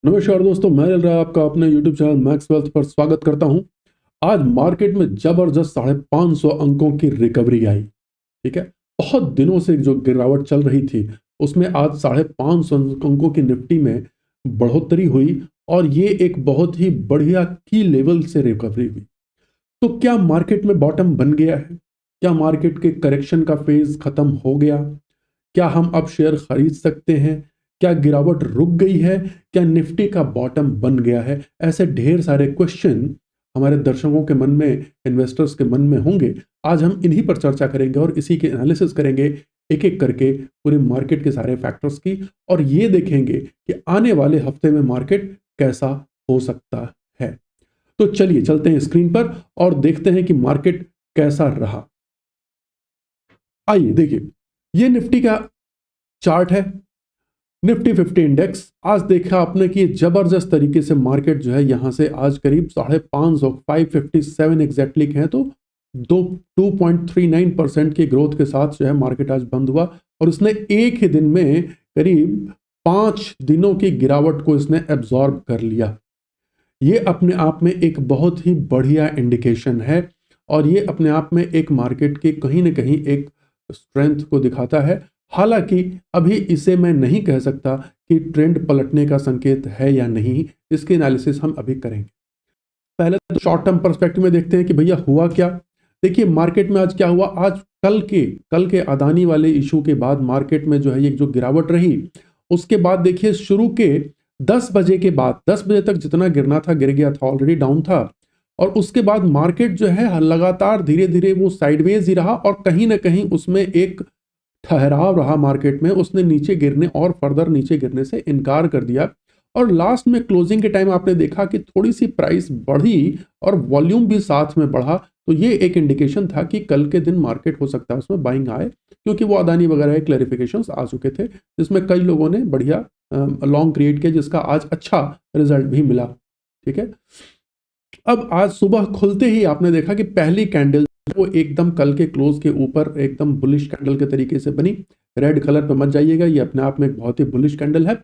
नमस्कार दोस्तों, मैं लल रहा आपका अपने YouTube चैनल मैक्स वेल्थ पर स्वागत करता हूं। आज मार्केट में जबरदस्त 550 अंकों की रिकवरी आई। ठीक है, बहुत दिनों से जो गिरावट चल रही थी उसमें आज 550 अंकों की निफ्टी में बढ़ोतरी हुई और ये एक बहुत ही बढ़िया की लेवल से रिकवरी हुई। तो क्या मार्केट में बॉटम बन गया है? क्या मार्केट के करेक्शन का फेज खत्म हो गया? क्या हम अब शेयर खरीद सकते हैं? क्या गिरावट रुक गई है? क्या निफ्टी का बॉटम बन गया है? ऐसे ढेर सारे क्वेश्चन हमारे दर्शकों के मन में, इन्वेस्टर्स के मन में होंगे। आज हम इन्हीं पर चर्चा करेंगे और इसी के एनालिसिस करेंगे एक एक करके पूरे मार्केट के सारे फैक्टर्स की, और ये देखेंगे कि आने वाले हफ्ते में मार्केट कैसा हो सकता है। तो चलिए चलते हैं स्क्रीन पर और देखते हैं कि मार्केट कैसा रहा। आइए देखिए, ये निफ्टी का चार्ट है। निफ्टी 50 इंडेक्स आज देखा आपने कि जबरदस्त तरीके से मार्केट जो है यहां से आज करीब 550 557 एग्जैक्टली कहें तो 2.39% की ग्रोथ के साथ जो है मार्केट आज बंद हुआ, और इसने एक ही दिन में करीब 5 दिनों की गिरावट को इसने एब्जॉर्ब कर लिया। ये अपने आप में एक बहुत ही बढ़िया इंडिकेशन है और ये अपने आप में एक मार्केट के कहीं ना कहीं एक स्ट्रेंथ को दिखाता है। हालांकि अभी इसे मैं नहीं कह सकता कि ट्रेंड पलटने का संकेत है या नहीं, इसके एनालिसिस हम अभी करेंगे। पहले तो शॉर्ट टर्म पर्सपेक्टिव में देखते हैं कि भैया हुआ क्या। देखिए मार्केट में आज क्या हुआ। आज कल के अदानी वाले इशू के बाद मार्केट में जो है ये जो गिरावट रही, उसके बाद देखिए शुरू के 10 बजे के बाद 10 बजे तक जितना गिरना था गिर गया था, ऑलरेडी डाउन था। और उसके बाद मार्केट जो है लगातार धीरे धीरे वो साइडवेज ही रहा और कहीं ना कहीं उसमें एक ठहराव रहा मार्केट में। उसने नीचे गिरने और फर्दर नीचे गिरने से इनकार कर दिया, और लास्ट में क्लोजिंग के टाइम आपने देखा कि थोड़ी सी प्राइस बढ़ी और वॉल्यूम भी साथ में बढ़ा। तो ये एक इंडिकेशन था कि कल के दिन मार्केट हो सकता है उसमें बाइंग आए, क्योंकि वो अदानी वगैरह के क्लैरिफिकेशंस आ चुके थे जिसमें कई लोगों ने बढ़िया लॉन्ग क्रिएट किया, जिसका आज अच्छा रिजल्ट भी मिला। ठीक है, अब आज सुबह खुलते ही आपने देखा कि पहली कैंडल वो एकदम कल के क्लोज के ऊपर एकदम बुलिश कैंडल के तरीके से बनी। रेड कलर पे मत जाइएगा, ये अपने आप में एक बहुत ही बुलिश कैंडल है।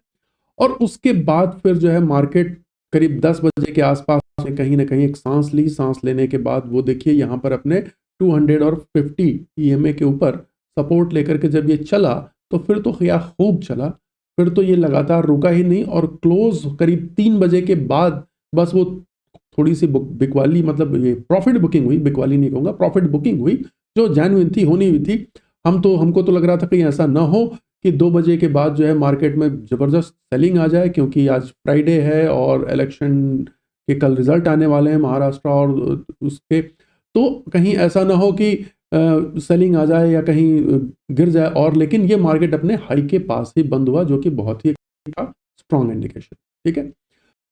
और उसके बाद फिर जो है मार्केट करीब 10 बजे के आसपास में कहीं ना कहीं एक सांस ली। सांस लेने के बाद वो देखिए यहाँ पर अपने 250 EMA के ऊपर सपोर्ट लेकर के जब ये चला तो फिर तो खैर खूब चला। फिर तो ये लगातार रुका ही नहीं और क्लोज करीब 3 बजे के बाद बस वो थोड़ी सी बिकवाली, मतलब ये प्रॉफिट बुकिंग हुई, बिकवाली नहीं कहूँगा, प्रॉफिट बुकिंग हुई जो जेन्युइन थी, होनी हुई थी। हमको तो लग रहा था कि ऐसा ना हो कि 2 बजे के बाद जो है मार्केट में ज़बरदस्त सेलिंग आ जाए, क्योंकि आज फ्राइडे है और इलेक्शन के कल रिजल्ट आने वाले हैं महाराष्ट्र और उसके। तो कहीं ऐसा ना हो कि सेलिंग आ जाए या कहीं गिर जाए, और लेकिन ये मार्केट अपने हाई के पास ही बंद हुआ, जो कि बहुत ही स्ट्रॉन्ग इंडिकेशन। ठीक है,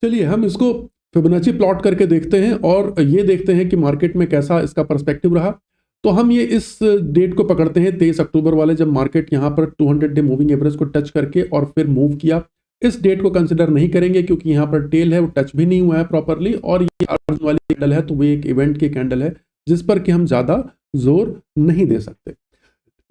चलिए हम इसको फिबोनाची प्लॉट करके देखते हैं और ये देखते हैं कि मार्केट में कैसा इसका पर्सपेक्टिव रहा। तो हम ये इस डेट को पकड़ते हैं 23 अक्टूबर वाले, जब मार्केट यहाँ पर 200 डे मूविंग एवरेज को टच करके और फिर मूव किया। इस डेट को कंसिडर नहीं करेंगे क्योंकि यहाँ पर टेल है, वो टच भी नहीं हुआ है प्रॉपरली, और ये अर्जुन वाली कैंडल है तो वो एक इवेंट की कैंडल है जिस पर कि हम ज़्यादा जोर नहीं दे सकते।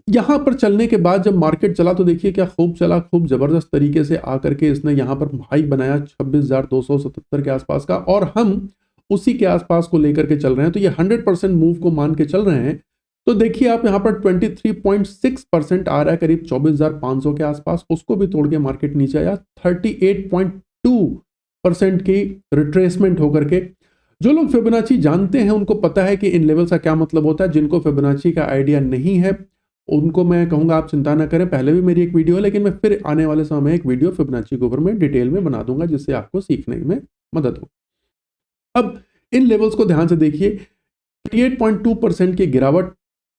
यहाँ पर चलने के बाद जब मार्केट चला तो देखिए क्या खूब चला, खूब जबरदस्त तरीके से आकर के इसने यहाँ पर हाई बनाया 26,277 के आसपास का, और हम उसी के आसपास को लेकर के चल रहे हैं। तो ये 100% मूव को मान के चल रहे हैं। तो देखिए आप यहाँ पर 23.6% आ रहा है, करीब 24,500 के आसपास। उसको भी तोड़ के मार्केट नीचे आया 38.2% की रिट्रेसमेंट होकर के। जो लोग फिबोनाची जानते हैं उनको पता है कि इन लेवल्स का क्या मतलब होता है। जिनको फिबोनाची का आइडिया नहीं है उनको मैं कहूंगा आप चिंता ना करें, पहले भी मेरी एक वीडियो है, लेकिन मैं फिर आने वाले समय में एक वीडियो फिबोनाची के ऊपर में डिटेल में बना दूंगा जिससे आपको सीखने में मदद हो। अब इन लेवल्स को ध्यान से देखिए, 38.2% की गिरावट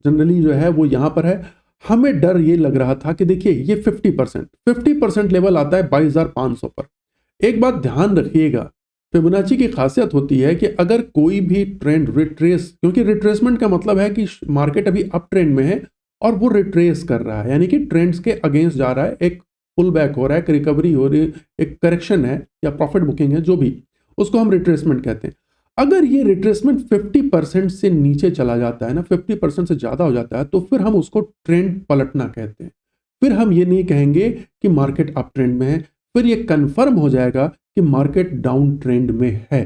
जनरली जो है वो यहां पर है। हमें डर ये लग रहा था कि देखिए ये 50% लेवल आता है 22,500 पर। एक बात ध्यान रखिएगा, फिबोनाची की खासियत होती है कि अगर कोई भी ट्रेंड रिट्रेस, क्योंकि रिट्रेसमेंट का मतलब है कि मार्केट अभी अप ट्रेंड में है और वो रिट्रेस कर रहा है, यानी कि ट्रेंड्स के अगेंस्ट जा रहा है, एक पुल बैक हो रहा है, एक रिकवरी हो रही है, एक करेक्शन है या प्रॉफिट बुकिंग है, जो भी, उसको हम रिट्रेसमेंट कहते हैं। अगर ये रिट्रेसमेंट 50% से नीचे चला जाता है ना, 50% से ज़्यादा हो जाता है, तो फिर हम उसको ट्रेंड पलटना कहते हैं। फिर हम ये नहीं कहेंगे कि मार्केट अप ट्रेंड में है, फिर ये कंफर्म हो जाएगा कि मार्केट डाउन ट्रेंड में है।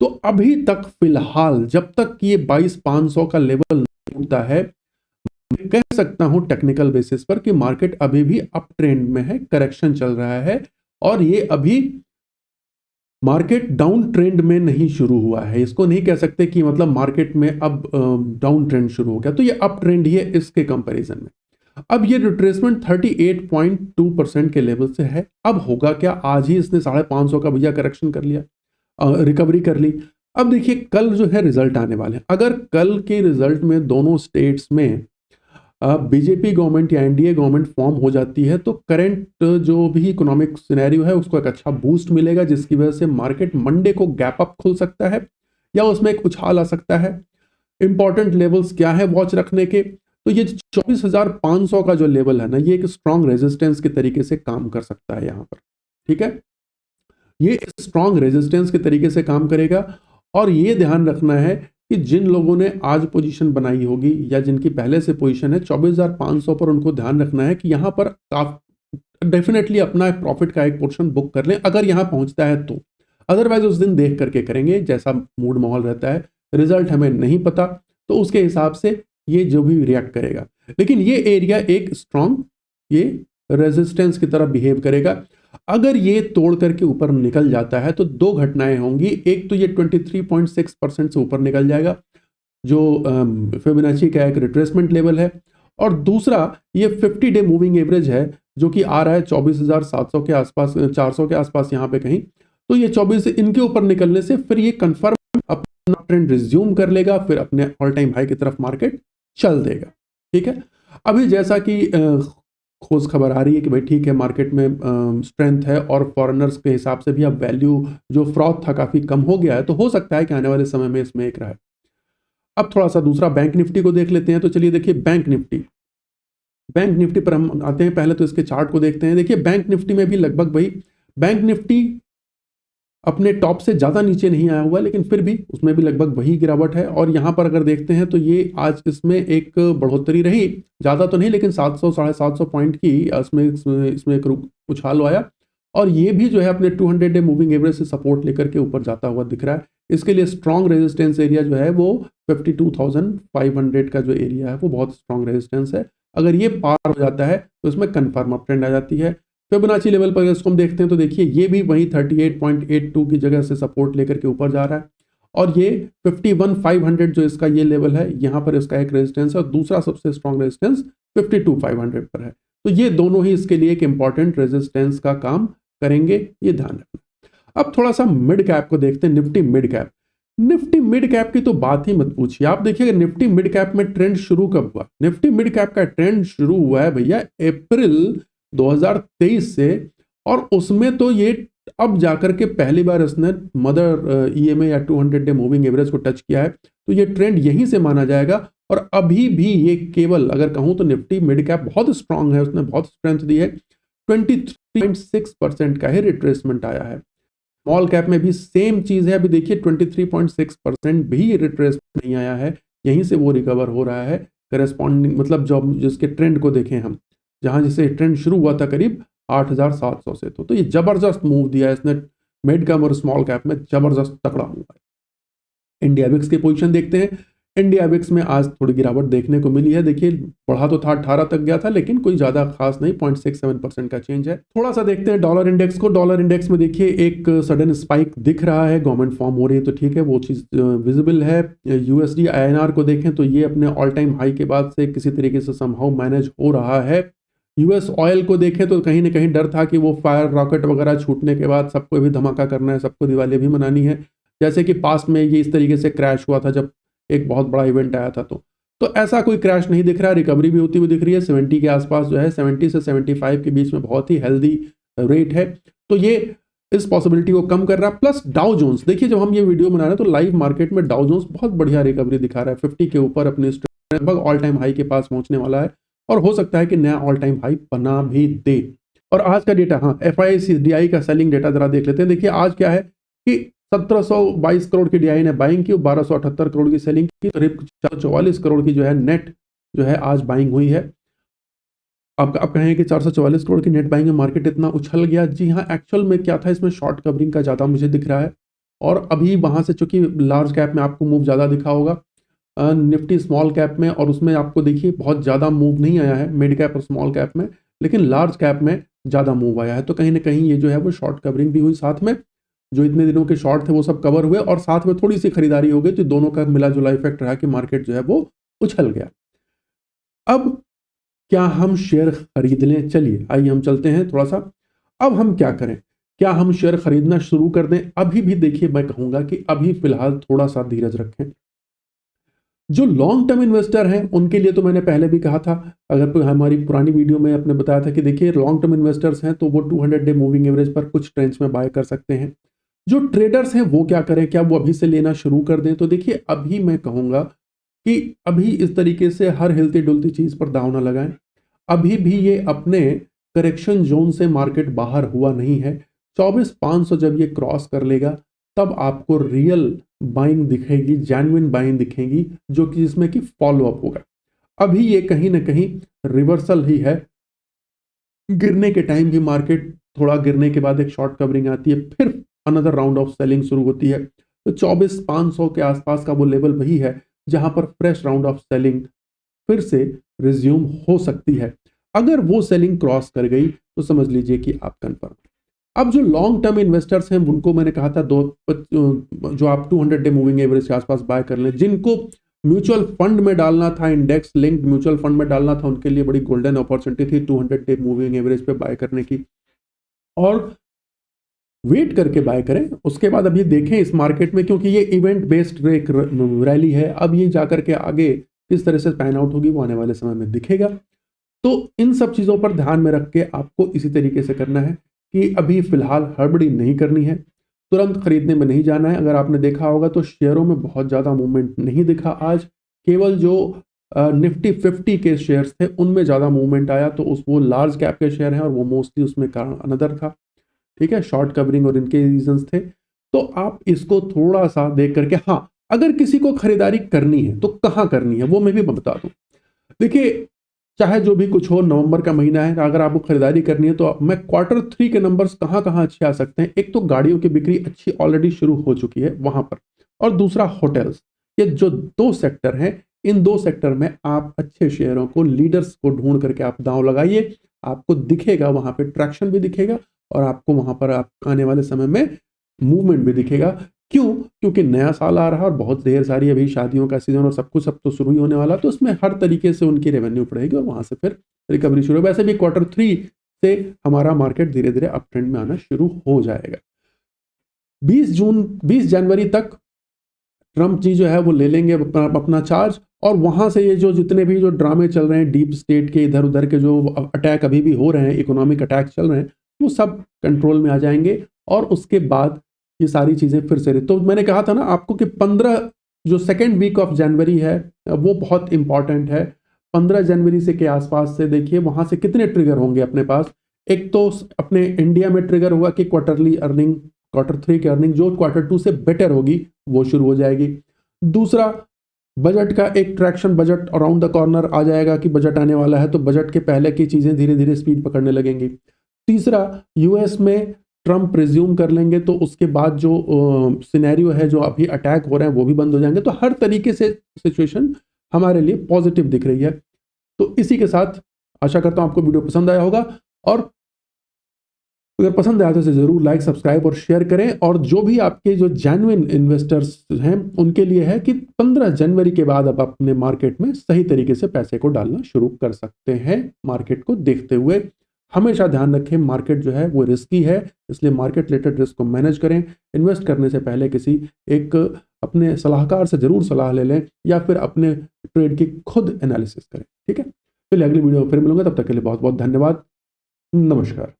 तो अभी तक फिलहाल जब तक ये 22,500 का लेवल नहीं टूटता है, मैं कह सकता हूं टेक्निकल बेसिस पर कि मार्केट अभी भी अप ट्रेंड में है, करेक्शन चल रहा है और ये अभी मार्केट डाउन ट्रेंड में नहीं शुरू हुआ है। इसको नहीं कह सकते कि मतलब मार्केट में अब डाउन ट्रेंड शुरू हो गया, तो ये अप ट्रेंड ही है इसके कंपैरिजन में। अब ये रिट्रेसमेंट 38.2% के लेवल से है। अब होगा क्या, आज ही इसने 550 का भैया करेक्शन कर लिया, रिकवरी कर ली। अब देखिए कल जो है रिजल्ट आने वाले हैं, अगर कल के रिजल्ट में दोनों स्टेट्स में बीजेपी गवर्नमेंट या एनडीए गवर्नमेंट फॉर्म हो जाती है तो करंट जो भी इकोनॉमिक सिनेरियो है उसको एक अच्छा बूस्ट मिलेगा, जिसकी वजह से मार्केट मंडे को गैप अप खुल सकता है या उसमें एक उछाल आ सकता है। इंपॉर्टेंट लेवल्स क्या है वॉच रखने के, तो ये 24,500 का जो लेवल है ना, ये एक स्ट्रॉन्ग रेजिस्टेंस के तरीके से काम कर सकता है यहाँ पर। ठीक है, ये स्ट्रॉन्ग रेजिस्टेंस के तरीके से काम करेगा। और ये ध्यान रखना है कि जिन लोगों ने आज पोजीशन बनाई होगी या जिनकी पहले से पोजीशन है 24,500 पर, उनको ध्यान रखना है कि यहाँ पर डेफिनेटली अपना प्रॉफिट का एक पोर्शन बुक कर लें अगर यहाँ पहुंचता है तो। अदरवाइज उस दिन देख करके करेंगे, जैसा मूड माहौल रहता है, रिजल्ट हमें नहीं पता, तो उसके हिसाब से ये जो भी रिएक्ट करेगा। लेकिन ये एरिया एक स्ट्रॉन्ग ये रेजिस्टेंस की तरह बिहेव करेगा। अगर ये तोड़ करके ऊपर निकल जाता है तो दो घटनाएं होंगी, एक तो ये 23.6% से ऊपर निकल जाएगा जो फिबोनाची का एक रिट्रेसमेंट लेवल है, और दूसरा ये 50 डे मूविंग एवरेज है जो कि आ रहा है 24,700 के आसपास, 400 के आसपास यहाँ पे कहीं। तो ये 24 इनके ऊपर निकलने से फिर ये कंफर्म अपना ट्रेंड रिज्यूम कर लेगा, फिर अपने ऑल टाइम हाई की तरफ मार्केट चल देगा। ठीक है, अभी जैसा कि खोज खबर आ रही है कि भाई ठीक है मार्केट में स्ट्रेंथ है और फॉरेनर्स के हिसाब से भी अब वैल्यू जो फ्रॉथ था काफ़ी कम हो गया है, तो हो सकता है कि आने वाले समय में इसमें एक रहा है। अब थोड़ा सा दूसरा बैंक निफ्टी को देख लेते हैं। तो चलिए देखिए बैंक निफ्टी पर हम आते हैं। पहले तो इसके चार्ट को देखते हैं। देखिए बैंक निफ्टी में भी लगभग वही, बैंक निफ्टी अपने टॉप से ज़्यादा नीचे नहीं आया हुआ, लेकिन फिर भी उसमें भी लगभग वही गिरावट है। और यहाँ पर अगर देखते हैं तो ये आज इसमें एक बढ़ोतरी रही, ज़्यादा तो नहीं लेकिन 700 750 पॉइंट की इसमें एक उछाल आया, और ये भी जो है अपने 200 डे मूविंग एवरेज से सपोर्ट लेकर के ऊपर जाता हुआ दिख रहा है। इसके लिए स्ट्रॉन्ग रेजिस्टेंस एरिया जो है वो 52,500 का जो एरिया है वो बहुत स्ट्रॉन्ग रेजिस्टेंस है। अगर ये पार हो जाता है तो इसमें कन्फर्म अप ट्रेंड आ जाती है। फिबोनाची लेवल पर इसको हम देखते हैं तो देखिए ये भी वही 38.82 की जगह से सपोर्ट लेकर के ऊपर जा रहा है, और ये 51,500 जो इसका ये लेवल है, यहाँ पर इसका एक रेजिस्टेंस है और दूसरा सबसे स्ट्रॉन्ग रेजिस्टेंस 52,500 पर है। तो ये दोनों ही इसके लिए एक इंपॉर्टेंट रेजिस्टेंस का काम करेंगे, ये ध्यान रखना। अब थोड़ा सा मिड कैप को देखते हैं, Nifty mid cap. Nifty mid cap की तो बात ही मत पूछिए। आप देखिएगा निफ्टी मिड कैप में ट्रेंड शुरू कब हुआ? निफ्टी मिड कैप का ट्रेंड शुरू हुआ है भैया अप्रैल 2023 से, और उसमें तो ये अब जाकर के पहली बार इसने मदर ईएमए या 200 डे मूविंग एवरेज को टच किया है, तो ये ट्रेंड यहीं से माना जाएगा। और अभी भी ये केवल अगर कहूं तो निफ्टी मिड कैप बहुत स्ट्रांग है, उसने बहुत स्ट्रेंथ दी है। 23.6% का ही रिट्रेसमेंट आया है। स्मॉल कैप में भी सेम चीज है, अभी देखिए 23.6% भी रिट्रेसमेंट नहीं आया है, यहीं से वो रिकवर हो रहा है करेस्पॉन्डिंग, मतलब जब जिसके ट्रेंड को देखें हम, जहां जैसे ट्रेंड शुरू हुआ था करीब 8,700 से, तो ये जबरदस्त मूव दिया है इसने मिड कैप और स्मॉल कैप में, जबरदस्त तगड़ा मूव है। इंडिया विक्स की पोजीशन देखते हैं। इंडिया विक्स में आज थोड़ी गिरावट देखने को मिली है। देखिए बढ़ा तो था 18 तक गया था, लेकिन कोई ज्यादा खास नहीं, 0.67% का चेंज है। थोड़ा सा देखते हैं डॉलर इंडेक्स को। डॉलर इंडेक्स में देखिए एक सडन स्पाइक दिख रहा है, गवर्नमेंट फॉर्म हो रही है तो ठीक है, वो चीज विजिबल है। यूएसडी आईएनआर को देखें तो ये अपने ऑल टाइम हाई के बाद से किसी तरीके से समहाउ मैनेज हो रहा है। यूएस ऑयल को देखें तो कहीं ना कहीं डर था कि वो फायर रॉकेट वगैरह छूटने के बाद सबको भी धमाका करना है, सबको दिवाली भी मनानी है, जैसे कि पास्ट में ये इस तरीके से क्रैश हुआ था जब एक बहुत बड़ा इवेंट आया था। तो ऐसा कोई क्रैश नहीं दिख रहा, रिकवरी भी होती हुई दिख रही है। 70 के आसपास जो है, 70 से 75 के बीच में बहुत ही हेल्दी रेट है, तो ये इस पॉसिबिलिटी को कम कर रहा है। प्लस डाउ जोन्स देखिए, जब हम ये वीडियो बना रहे हैं तो लाइव मार्केट में डाउ जोन्स बहुत बढ़िया रिकवरी दिखा रहा है, 50 के ऊपर अपने लगभग ऑल टाइम हाई के पास पहुंचने वाला है, और हो सकता है कि नया ऑल टाइम हाई बना भी दे। और आज का डेटा, हाँ FICDI का सेलिंग डेटा जरा देख लेते हैं। देखिए आज क्या है कि 1722 करोड़ की DI ने बाइंग की, 1278 करोड़ की सेलिंग की, करीब 44 करोड़ की जो है नेट जो है आज बाइंग हुई है। आप कहेंगे कि 444 करोड़ की नेट बाइंग में मार्केट इतना उछल गया। जी हाँ, एक्चुअल में क्या था, इसमें शॉर्ट कवरिंग का ज़्यादा मुझे दिख रहा है। और अभी वहाँ से चूंकि लार्ज कैप में आपको मूव ज़्यादा दिखा होगा, निफ्टी स्मॉल कैप में, और उसमें आपको देखिए बहुत ज़्यादा मूव नहीं आया है मिड कैप और स्मॉल कैप में, लेकिन लार्ज कैप में ज़्यादा मूव आया है। तो कहीं ना कहीं ये जो है वो शॉर्ट कवरिंग भी हुई, साथ में जो इतने दिनों के शॉर्ट थे वो सब कवर हुए, और साथ में थोड़ी सी खरीदारी हो गई, तो दोनों का मिला जुला इफेक्ट रहा कि मार्केट जो है वो उछल गया। अब क्या हम शेयर खरीद लें? चलिए आइए हम चलते हैं थोड़ा सा। अब हम क्या करें? क्या हम शेयर खरीदना शुरू कर दें? अभी भी देखिए, मैं कहूंगा कि अभी फिलहाल थोड़ा सा धीरज रखें। जो लॉन्ग टर्म इन्वेस्टर हैं उनके लिए तो मैंने पहले भी कहा था, अगर हमारी पुरानी वीडियो में आपने बताया था कि देखिए लॉन्ग टर्म इन्वेस्टर्स हैं तो वो 200 डे मूविंग एवरेज पर कुछ ट्रेंड्स में बाय कर सकते हैं। जो ट्रेडर्स हैं वो क्या करें? क्या वो अभी से लेना शुरू कर दें? तो देखिए अभी मैं कहूंगा कि अभी इस तरीके से हर हिलती डुलती चीज पर दांव ना लगाएं। अभी भी ये अपने करेक्शन जोन से मार्केट बाहर हुआ नहीं है। 24,500 जब ये क्रॉस कर लेगा तब आपको रियल बाइंग दिखेगी, जेन्युइन बाइंग दिखेगी, जो कि जिसमें कि फॉलो अप होगा। अभी ये कहीं ना कहीं रिवर्सल ही है। गिरने के टाइम भी मार्केट थोड़ा गिरने के बाद एक शॉर्ट कवरिंग आती है, फिर अनदर राउंड ऑफ सेलिंग शुरू होती है। तो 24,500 के आसपास का वो लेवल वही है जहां पर फ्रेश राउंड ऑफ सेलिंग फिर से रिज्यूम हो सकती है। अगर वो सेलिंग क्रॉस कर गई तो समझ लीजिए कि आप कन्फर्म। अब जो लॉन्ग टर्म इन्वेस्टर्स हैं उनको मैंने कहा था जो आप 200 डे मूविंग एवरेज के आसपास बाय कर लें। जिनको म्यूचुअल फंड में डालना था, इंडेक्स लिंक्ड म्यूचुअल फंड में डालना था, उनके लिए बड़ी गोल्डन अपॉर्चुनिटी थी 200 डे मूविंग एवरेज पे बाय करने की। और वेट करके बाय करें। उसके बाद अभी देखें इस मार्केट में, क्योंकि ये इवेंट बेस्ड रैली है, अब ये जाकर के आगे किस तरह से पैन आउट होगी वो आने वाले समय में दिखेगा। तो इन सब चीज़ों पर ध्यान में रख के आपको इसी तरीके से करना है कि अभी फिलहाल हड़बड़ी नहीं करनी है, तुरंत खरीदने में नहीं जाना है। अगर आपने देखा होगा तो शेयरों में बहुत ज़्यादा मूवमेंट नहीं दिखा आज, केवल जो निफ्टी 50 के शेयर्स थे उनमें ज़्यादा मूवमेंट आया, तो वो लार्ज कैप के शेयर हैं और वो मोस्टली उसमें कारण अनदर था। ठीक है, शॉर्ट कवरिंग और इनके रीजंस थे। तो आप इसको थोड़ा सा देख करके, हाँ अगर किसी को खरीदारी करनी है तो कहाँ करनी है वो मैं भी बता दूं। देखिए, चाहे जो भी कुछ हो, नवंबर का महीना है, अगर आपको खरीदारी करनी है तो मैं Q3 के नंबर्स कहाँ कहाँ अच्छे आ सकते हैं। एक तो गाड़ियों की बिक्री अच्छी ऑलरेडी शुरू हो चुकी है वहां पर, और दूसरा होटल्स। ये जो दो सेक्टर हैं, इन दो सेक्टर में आप अच्छे शेयरों को, लीडर्स को ढूंढ करके आप दांव लगाइए। आपको दिखेगा वहां पे ट्रैक्शन भी दिखेगा, और आपको वहां पर आप आने वाले समय में मूवमेंट भी दिखेगा। क्यों? क्योंकि नया साल आ रहा है और बहुत ढेर सारी अभी शादियों का सीजन और सब कुछ सब तो शुरू ही होने वाला, तो उसमें हर तरीके से उनकी रेवेन्यू बढ़ेगी और वहां से फिर रिकवरी शुरू। वैसे भी Q3 से हमारा मार्केट धीरे धीरे अप ट्रेंड में आना शुरू हो जाएगा। 20 जनवरी तक ट्रंप जी जो है वो ले लेंगे अपना चार्ज, और वहां से ये जो जितने भी जो ड्रामे चल रहे हैं डीप स्टेट के, इधर उधर के जो अटैक अभी भी हो रहे हैं, इकोनॉमिक अटैक चल रहे हैं, वो सब कंट्रोल में आ जाएंगे। और उसके बाद ये सारी चीजें फिर से, तो मैंने कहा था ना आपको कि 15 जो सेकेंड वीक ऑफ जनवरी है वो बहुत इंपॉर्टेंट है। 15 जनवरी से के आसपास से देखिए वहां से कितने ट्रिगर होंगे अपने पास। एक तो अपने इंडिया में ट्रिगर होगा कि क्वार्टरली अर्निंग, Q3 की अर्निंग जो Q2 से बेटर होगी वो शुरू हो जाएगी। दूसरा, बजट का एक traction, budget around the corner आ जाएगा कि बजट आने वाला है, तो बजट के पहले की चीजें धीरे धीरे स्पीड पकड़ने लगेंगी। तीसरा, यूएस में ट्रंप रिज्यूम कर लेंगे तो उसके बाद जो सिनेरियो है, जो अभी अटैक हो रहे हैं वो भी बंद हो जाएंगे। तो हर तरीके से सिचुएशन हमारे लिए पॉजिटिव दिख रही है। तो इसी के साथ आशा करता हूं आपको वीडियो पसंद आया होगा, और अगर पसंद आया तो इसे जरूर लाइक, सब्सक्राइब और शेयर करें। और जो भी आपके जो जेन्युइन इन्वेस्टर्स हैं उनके लिए है कि 15 जनवरी के बाद अब अपने मार्केट में सही तरीके से पैसे को डालना शुरू कर सकते हैं। मार्केट को देखते हुए हमेशा ध्यान रखें, मार्केट जो है वो रिस्की है, इसलिए मार्केट रिलेटेड रिस्क को मैनेज करें। इन्वेस्ट करने से पहले किसी एक अपने सलाहकार से जरूर सलाह ले लें, या फिर अपने ट्रेड की खुद एनालिसिस करें। ठीक है, चलिए अगली वीडियो में फिर मिलूंगा, तब तक के लिए बहुत बहुत धन्यवाद। नमस्कार।